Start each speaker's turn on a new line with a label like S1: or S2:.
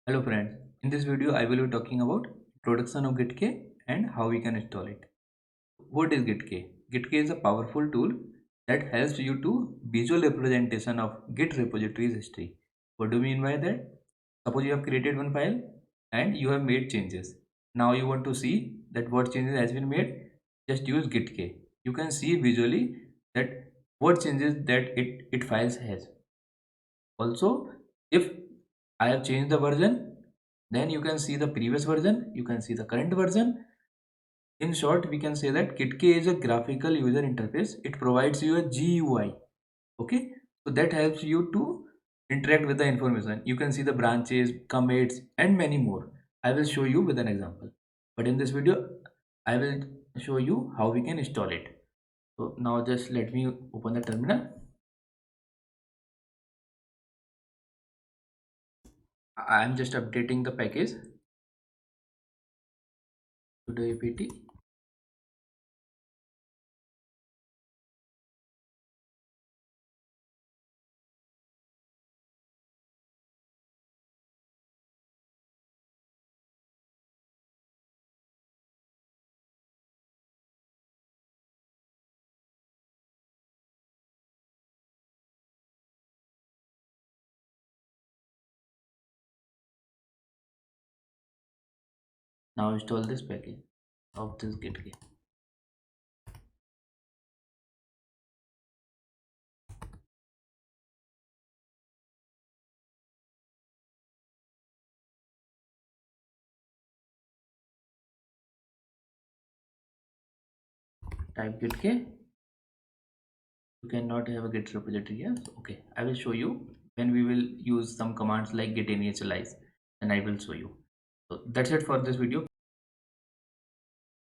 S1: Hello friends, in this video I will be talking about introduction of Gitk and how we can install it. What is Gitk? Gitk is a powerful tool that helps you to visual representation of Git repository's history. What do we mean by that? Suppose you have created one file and you have made changes. Now you want to see that what changes has been made. Just use Gitk. You can see visually that what changes that it files has. Also, if I have changed the version, then you can see the previous version, you can see the current version. In short, we can say that Gitk is a graphical user interface. It provides you a GUI. Okay, so that helps you to interact with the information. You can see the branches, commits, and many more. I will show you with an example. But in this video, I will show you how we can install it. So now just let me open the terminal. I am just updating the package to the apt. Now install this package of this Gitk. Type Gitk. You cannot have a Git repository here. So, okay, I will show you when we will use some commands like git initialize, and I will show you. So that's it for this video.